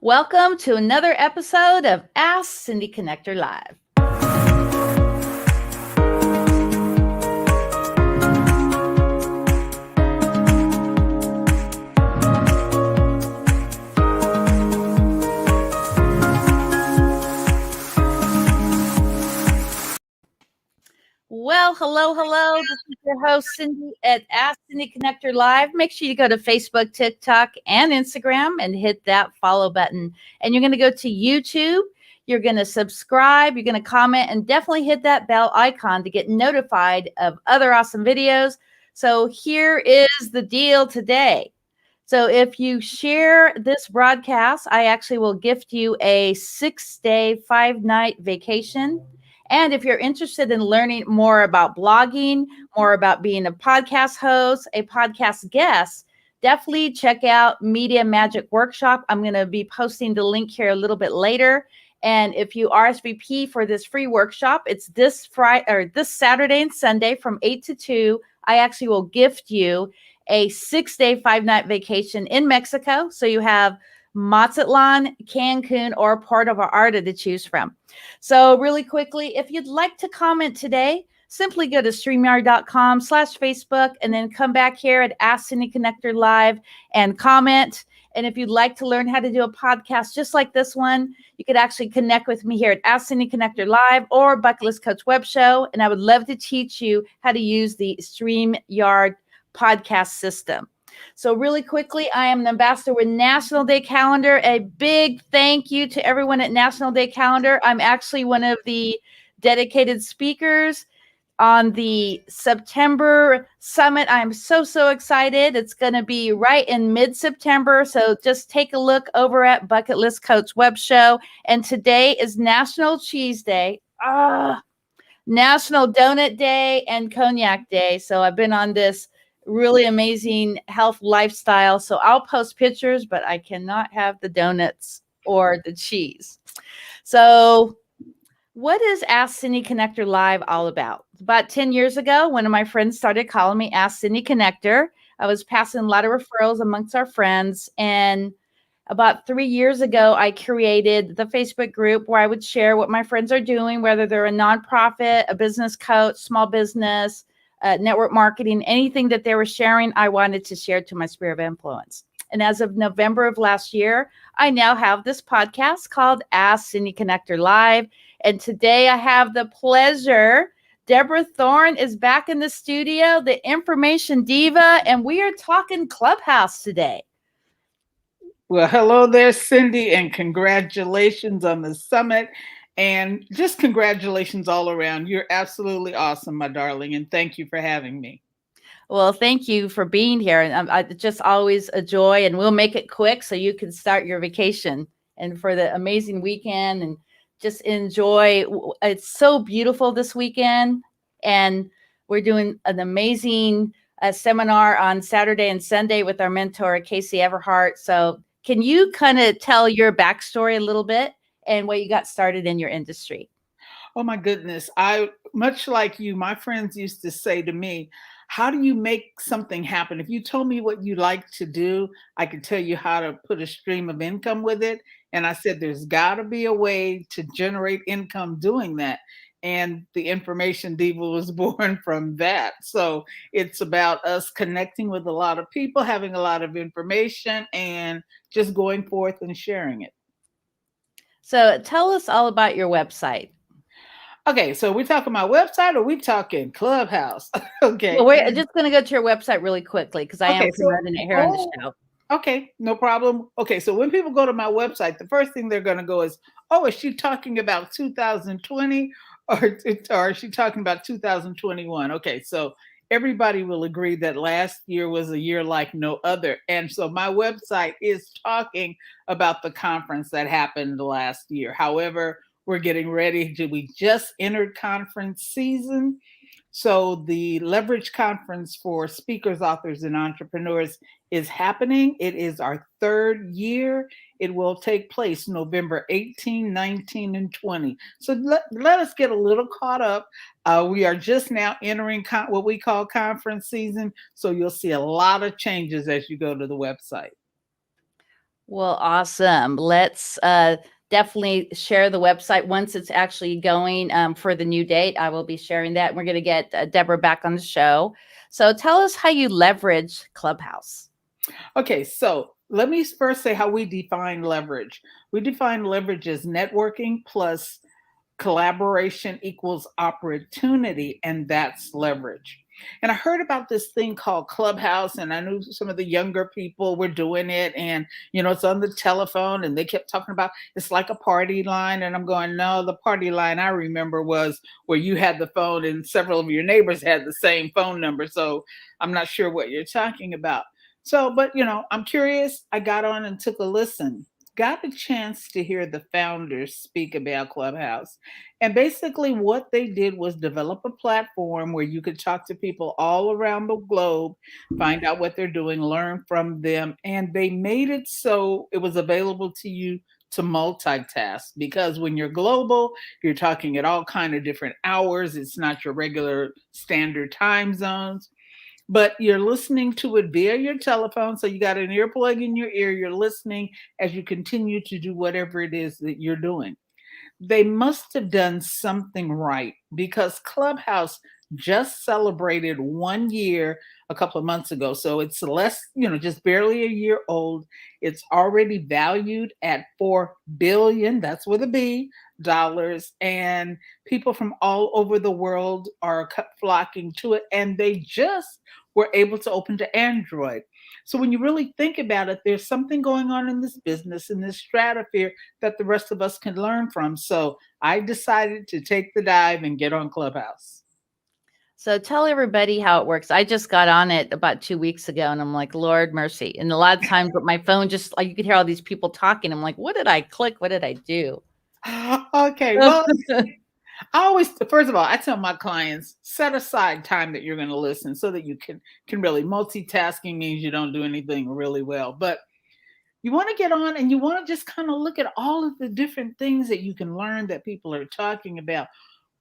Welcome to another episode of Ask Cindy Connector Live. Well, hello. This is your host, Cindy, at Ask Cindy Connector Live. Make sure you go to Facebook, TikTok, and Instagram and hit that follow button. And you're going to go to YouTube. You're going to subscribe. You're going to comment and definitely hit that bell icon to get notified of other awesome videos. So here is the deal today. So if you share this broadcast, I actually will gift you a 6-day, 5-night vacation. And if you're interested in learning more about blogging, more about being a podcast host, a podcast guest, definitely check out Media Magic Workshop. I'm going to be posting the link here a little bit later. And if you RSVP for this free workshop, it's this Friday or this Saturday and Sunday from 8 to 2. I actually will gift you a 6-day, 5-night vacation in Mexico. So you have Mazatlan, Cancun, or Puerto Vallarta to choose from. So really quickly, if you'd like to comment today, simply go to StreamYard.com/Facebook and then come back here at Ask Cindy Connector Live and comment. And if you'd like to learn how to do a podcast just like this one, you could actually connect with me here at Ask Cindy Connector Live or Bucket List Coach Web Show. And I would love to teach you how to use the StreamYard podcast system. So really quickly, I am an ambassador with National Day Calendar. A big thank you to everyone at National Day Calendar. I'm actually one of the dedicated speakers on the September summit. I'm so excited. It's going to be right in mid-September. So just take a look over at Bucket List Coach Web Show. And today is National Cheese Day. National Donut Day and Cognac Day. So I've been on this really amazing health lifestyle. So I'll post pictures, but I cannot have the donuts or the cheese. So what is Ask Cindy Connector Live all about? About 10 years ago, one of my friends started calling me Ask Cindy Connector. I was passing a lot of referrals amongst our friends. And about 3 years ago, I created the Facebook group where I would share what my friends are doing, whether they're a nonprofit, a business coach, small business, network marketing, anything that they were sharing, I wanted to share to my sphere of influence. And as of November of last year, I now have this podcast called Ask Cindy Connector Live. And today I have the pleasure, Deborah Thorne is back in the studio, the information diva, and we are talking Clubhouse today. Well, hello there, Cindy, and congratulations on the summit. And just congratulations all around. You're absolutely awesome, my darling. And thank you for having me. Well, thank you for being here. And just always a joy. And we'll make it quick so you can start your vacation and for the amazing weekend and just enjoy. It's so beautiful this weekend. And we're doing an amazing seminar on Saturday and Sunday with our mentor, Casey Everhart. So can you kind of tell your backstory a little bit and what you got started in your industry? Oh my goodness. Much like you, my friends used to say to me, how do you make something happen? If you told me what you like to do, I could tell you how to put a stream of income with it. And I said, there's got to be a way to generate income doing that. And the Information Diva was born from that. So it's about us connecting with a lot of people, having a lot of information, and just going forth and sharing it. So tell us all about your website. Okay, so we're talking about website or we talking Clubhouse? Okay. Well, we're just going to go to your website really quickly because I am promoting it here on the show. Okay, no problem. Okay, so when people go to my website, the first thing they're going to go is, oh, is she talking about 2020 or is she talking about 2021? Okay, so everybody will agree that last year was a year like no other. And so my website is talking about the conference that happened last year. However, we're getting ready. We just entered conference season. So the Leverage Conference for speakers, authors, and entrepreneurs is happening. It is our third year. It will take place November 18, 19, and 20. So let us get a little caught up. We are just now entering what we call conference season. So you'll see a lot of changes as you go to the website. Well, awesome. Let's definitely share the website once it's actually going for the new date. I will be sharing that. We're going to get Deborah back on the show. So tell us how you leverage Clubhouse. Okay, so let me first say how we define leverage. We define leverage as networking plus collaboration equals opportunity, and that's leverage. And I heard about this thing called Clubhouse, and I knew some of the younger people were doing it. And, it's on the telephone, and they kept talking about it's like a party line. And I'm going, no, the party line I remember was where you had the phone and several of your neighbors had the same phone number. So I'm not sure what you're talking about. So, but, I'm curious. I got on and took a listen, got a chance to hear the founders speak about Clubhouse. And basically, what they did was develop a platform where you could talk to people all around the globe, find out what they're doing, learn from them. And they made it so it was available to you to multitask, because when you're global, you're talking at all kind of different hours. It's not your regular standard time zones, but you're listening to it via your telephone. So you got an earplug in your ear. You're listening as you continue to do whatever it is that you're doing. They must have done something right, because Clubhouse just celebrated 1 year a couple of months ago. So it's less, just barely a year old. It's already valued at 4 billion, that's with a B, dollars. And people from all over the world are flocking to it. And they just were able to open to Android. So when you really think about it, there's something going on in this business, in this stratosphere, that the rest of us can learn from. So I decided to take the dive and get on Clubhouse. So tell everybody how it works. I just got on it about 2 weeks ago, and I'm like, Lord mercy. And a lot of times with my phone, just like you could hear all these people talking. I'm like, what did I click? What did I do? Okay, well, I always, first of all, I tell my clients, set aside time that you're going to listen so that you can really, multitasking means you don't do anything really well. But you want to get on and you want to just kind of look at all of the different things that you can learn that people are talking about.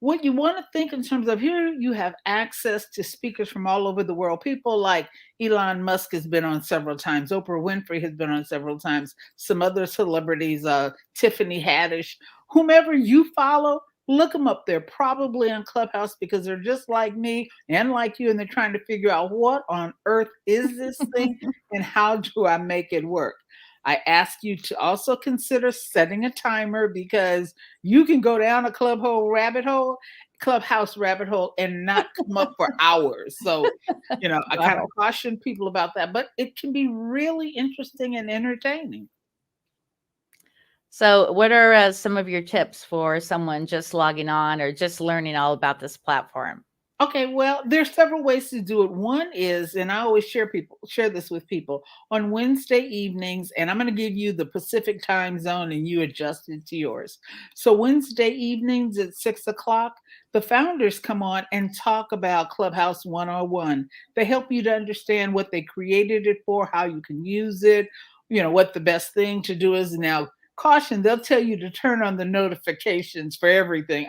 What you want to think in terms of, here you have access to speakers from all over the world. People like Elon Musk has been on several times. Oprah Winfrey has been on several times. Some other celebrities, Tiffany Haddish, whomever you follow, look them up. They're probably on Clubhouse because they're just like me and like you, and they're trying to figure out what on earth is this thing and how do I make it work. I ask you to also consider setting a timer, because you can go down a clubhouse rabbit hole and not come up for hours. So, I kind of Wow. caution people about that, but it can be really interesting and entertaining. So, what are some of your tips for someone just logging on or just learning all about this platform? Okay, well, there's several ways to do it. One is, and I always share this with people on Wednesday evenings, and I'm going to give you the Pacific time zone and you adjust it to yours. So Wednesday evenings at 6 o'clock, the founders come on and talk about Clubhouse 101. They help you to understand what they created it for, how you can use it, what the best thing to do is. Now, caution, they'll tell you to turn on the notifications for everything.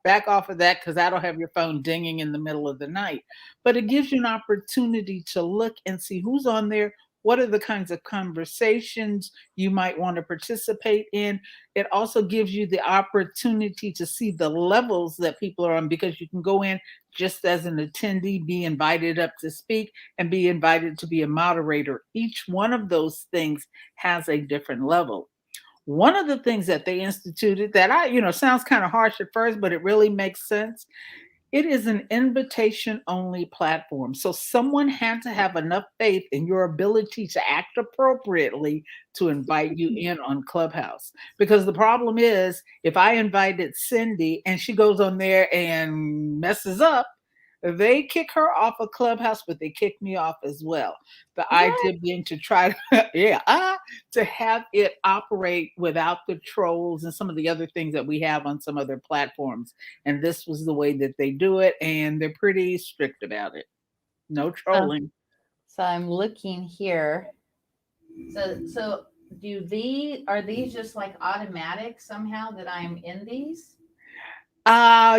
Back off of that, because that'll have your phone dinging in the middle of the night. But it gives you an opportunity to look and see who's on there. What are the kinds of conversations you might want to participate in? It also gives you the opportunity to see the levels that people are on, because you can go in just as an attendee, be invited up to speak, and be invited to be a moderator. Each one of those things has a different level. One of the things that they instituted that sounds kind of harsh at first, but it really makes sense. It is an invitation only platform. So someone had to have enough faith in your ability to act appropriately to invite you in on Clubhouse. Because the problem is, if I invited Cindy and she goes on there and messes up, they kick her off of Clubhouse, but they kick me off as well. The What? idea being to try to, to have it operate without the trolls and some of the other things that we have on some other platforms. And this was the way that they do it, and they're pretty strict about it. No So, trolling. so I'm looking here. So do these are these just like automatic somehow that I'm in these?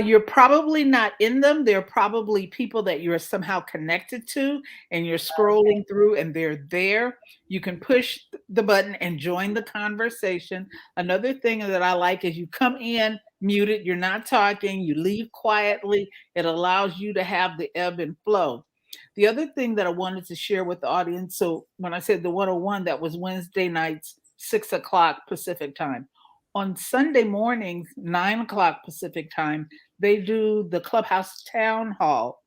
You're probably not in them. They're probably people that you're somehow connected to, and you're Okay. scrolling through and they're there. You can push the button and join the conversation. Another thing that I like is you come in muted, you're not talking, you leave quietly. It allows you to have the ebb and flow. The other thing that I wanted to share with the audience, so when I said the 101, that was Wednesday nights, 6 o'clock Pacific time. On Sunday mornings, 9 o'clock Pacific time, they do the Clubhouse Town Hall.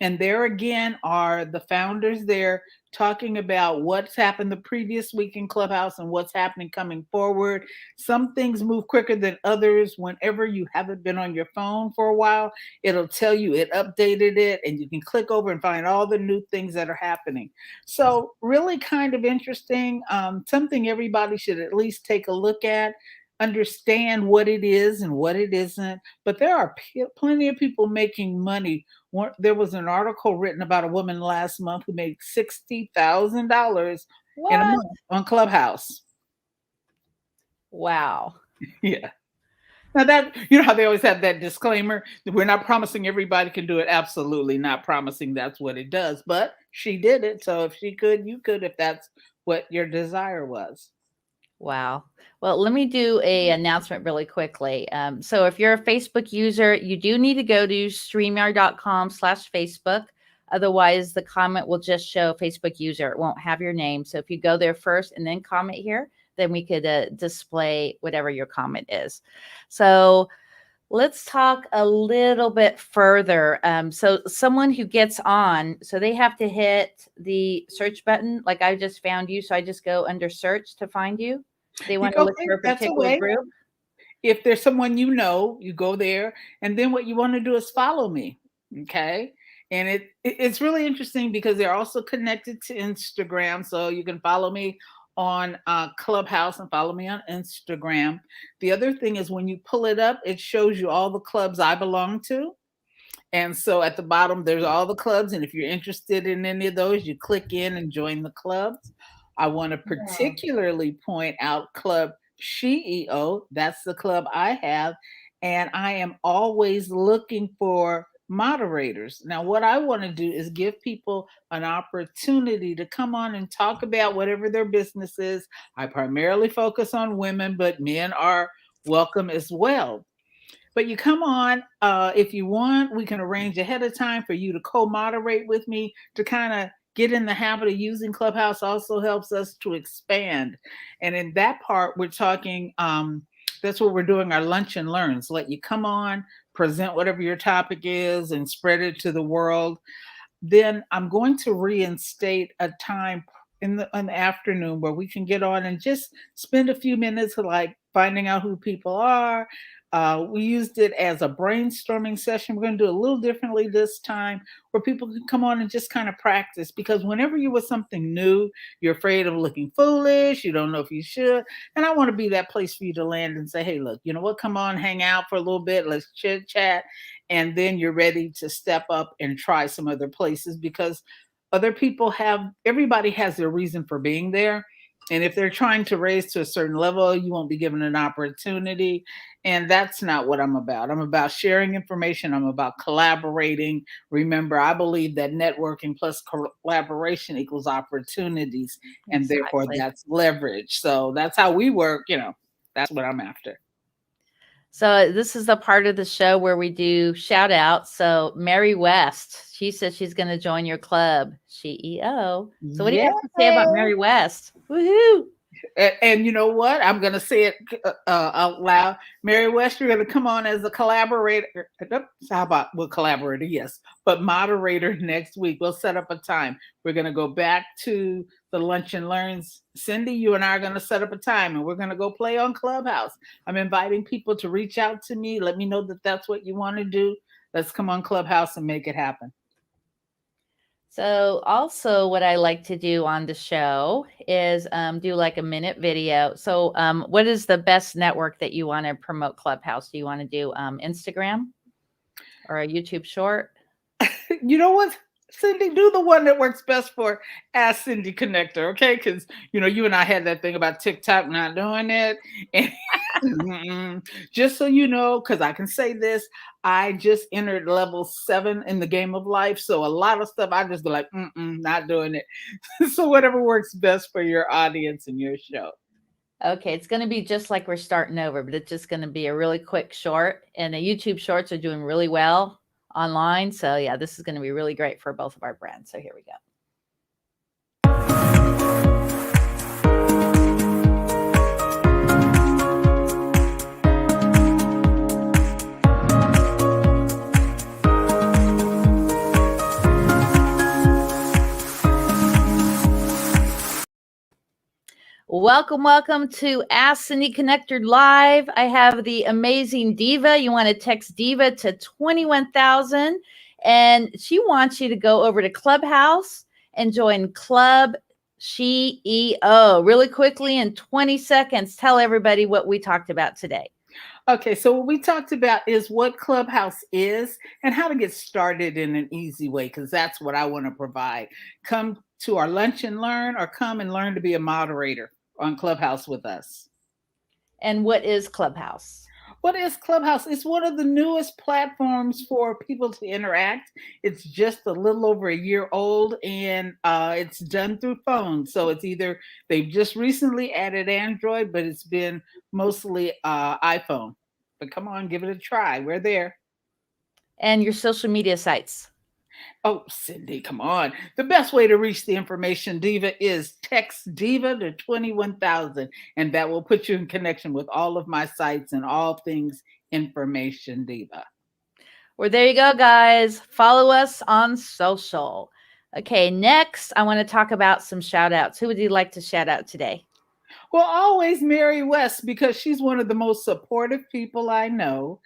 And there again are the founders there talking about what's happened the previous week in Clubhouse and what's happening coming forward. Some things move quicker than others. Whenever you haven't been on your phone for a while, it'll tell you it updated it, and you can click over and find all the new things that are happening. So, really kind of interesting. Something everybody should at least take a look at. Understand what it is and what it isn't. But there are plenty of people making money. There was an article written about a woman last month who made $60,000 in a What? month on Clubhouse. Wow. Yeah. Now that you know how they always have that disclaimer, that we're not promising everybody can do it. Absolutely not promising that's what it does, but she did it. So if she could, you could, if that's what your desire was. Wow. Well, let me do a announcement really quickly. So if you're a Facebook user, you do need to go to streamyard.com/Facebook. Otherwise, the comment will just show Facebook user. It won't have your name. So if you go there first and then comment here, then we could display whatever your comment is. So let's talk a little bit further. So someone who gets on, so they have to hit the search button. Like I just found you, so I just go under search to find you. They want to look Okay, for a that's a particular way. group. If there's someone you know, you go there, and then what you want to do is follow me. Okay. And it's really interesting because they're also connected to Instagram. So you can follow me on Clubhouse and follow me on Instagram. The other thing is when you pull it up, it shows you all the clubs I belong to. And so at the bottom, there's all the clubs. And if you're interested in any of those, you click in and join the clubs. I want to Yeah. particularly point out Club SheEO. That's the club I have. And I am always looking for moderators. Now, what I want to do is give people an opportunity to come on and talk about whatever their business is. I primarily focus on women, but men are welcome as well. But you come on, if you want, we can arrange ahead of time for you to co-moderate with me to kind of get in the habit of using Clubhouse. Also helps us to expand. And in that part, we're talking, that's what we're doing, our lunch and learns. Let you come on, present whatever your topic is and spread it to the world. Then I'm going to reinstate a time in the afternoon where we can get on and just spend a few minutes like finding out who people are. We used it as a brainstorming session. We're going to do it a little differently this time where people can come on and just kind of practice because whenever you're with something new, you're afraid of looking foolish. You don't know if you should. And I want to be that place for you to land and say, hey, look, you know what? Come on, hang out for a little bit. Let's chit chat. And then you're ready to step up and try some other places because other people have, everybody has their reason for being there. And if they're trying to raise to a certain level, you won't be given an opportunity. And that's not what I'm about. I'm about sharing information. I'm about collaborating. Remember, I believe that networking plus collaboration equals opportunities. And therefore, Exactly. that's leverage. So that's how we work. That's what I'm after. So this is the part of the show where we do shout outs. So Mary West, she says she's going to join your club, CEO. So what do you Yeah. have to say about Mary West? Woohoo! And you know what? I'm going to say it out loud. Mary West, you're going to come on as a collaborator. How about we'll collaborator? Yes, but moderator next week. We'll set up a time. We're going to go back to the lunch and learns. Cindy, you and I are going to set up a time, and we're going to go play on Clubhouse. I'm inviting people to reach out to me. Let me know that that's what you want to do. Let's come on Clubhouse and make it happen. So also what I like to do on the show is do like a minute video. So what is the best network that you want to promote Clubhouse? Do you want to do Instagram or a YouTube short? You know what? Cindy, do the one that works best for Ask Cindy Connector, okay? Because you and I had that thing about TikTok not doing it. And just so you know, because I can say this, I just entered level 7 in the game of life. So a lot of stuff I just be like, not doing it. So whatever works best for your audience and your show. Okay, it's going to be just like we're starting over, but it's just going to be a really quick short. And the YouTube shorts are doing really well online. So yeah, this is going to be really great for both of our brands. So here we go. Welcome to Ask Cindy Connector Live. I have the amazing Diva. You want to text Diva to 21,000, and she wants you to go over to Clubhouse and join Club CEO. Really quickly, in 20 seconds, tell everybody what we talked about today. Okay, so what we talked about is what Clubhouse is and how to get started in an easy way, because that's what I want to provide. Come to our lunch and learn, or come and learn to be a moderator on Clubhouse with us. And what is Clubhouse? What is Clubhouse? It's one of the newest platforms for people to interact. It's just a little over a year old, and it's done through phones. So it's either they've just recently added Android, but it's been mostly iPhone. But come on, give it a try. We're there. And your social media sites. Oh, Cindy, come on. The best way to reach the information Diva is text Diva to 21,000, and that will put you in connection with all of my sites and all things information Diva. Well, there you go, guys. Follow us on social. Okay, next, I want to talk about some shout outs. Who would you like to shout out today? Well, always Mary West, because she's one of the most supportive people I know.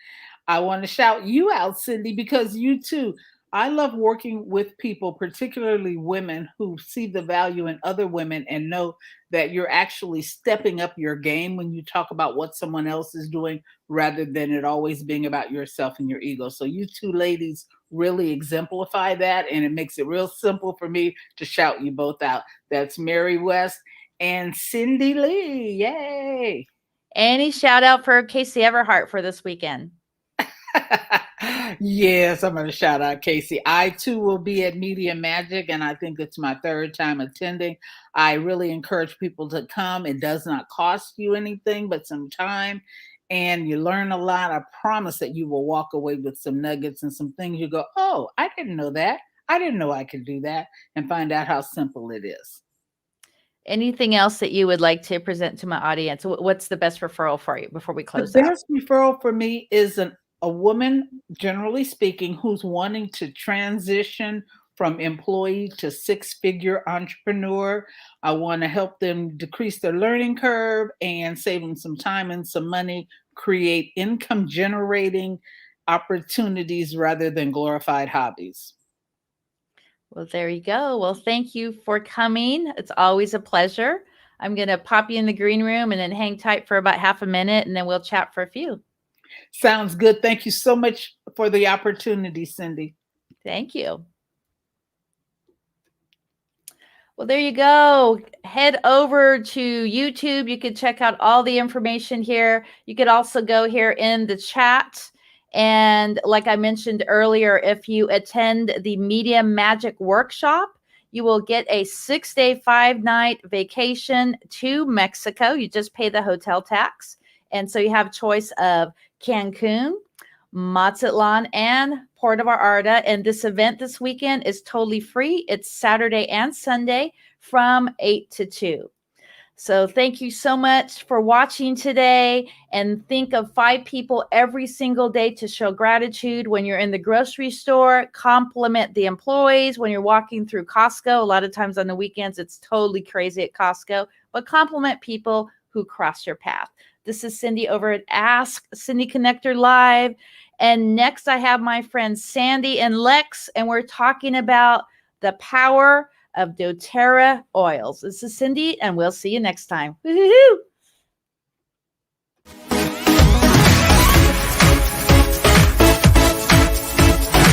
I want to shout you out, Cindy, because you too. I love working with people, particularly women, who see the value in other women and know that you're actually stepping up your game when you talk about what someone else is doing rather than it always being about yourself and your ego. So, you two ladies really exemplify that, and it makes it real simple for me to shout you both out. That's Mary West and Cindy Lee. Yay! Any shout out for Casey Everhart for this weekend? Yes, I'm going to shout out Casey. I too will be at Media Magic, and I think it's my 3rd time attending. I really encourage people to come. It does not cost you anything but some time, and you learn a lot. I promise that you will walk away with some nuggets and some things you go, oh, I didn't know that. I didn't know I could do that, and find out how simple it is. Anything else that you would like to present to my audience? What's the best referral for you before we close The out? best referral for me is a woman, generally speaking, who's wanting to transition from employee to 6-figure entrepreneur. I want to help them decrease their learning curve and save them some time and some money, create income generating opportunities rather than glorified hobbies. Well, there you go. Well, thank you for coming. It's always a pleasure. I'm going to pop you in the green room and then hang tight for about half a minute, and then we'll chat for a few. Sounds good. Thank you so much for the opportunity, Cindy. Thank you. Well, there you go. Head over to YouTube. You can check out all the information here. You could also go here in the chat. And like I mentioned earlier, if you attend the Media Magic Workshop, you will get a 6-day, 5-night vacation to Mexico. You just pay the hotel tax. And so you have choice of Cancun, Mazatlan, and Puerto Vallarta. And this event this weekend is totally free. It's Saturday and Sunday from 8 to 2. So thank you so much for watching today, and think of 5 people every single day to show gratitude. When you're in the grocery store, compliment the employees. When you're walking through Costco, a lot of times on the weekends, it's totally crazy at Costco, but compliment people who cross your path. This is Cindy over at Ask Cindy Connector Live. And next I have my friends Sandy and Lex, and we're talking about the power of doTERRA oils. This is Cindy, and we'll see you next time. Woo-hoo-hoo!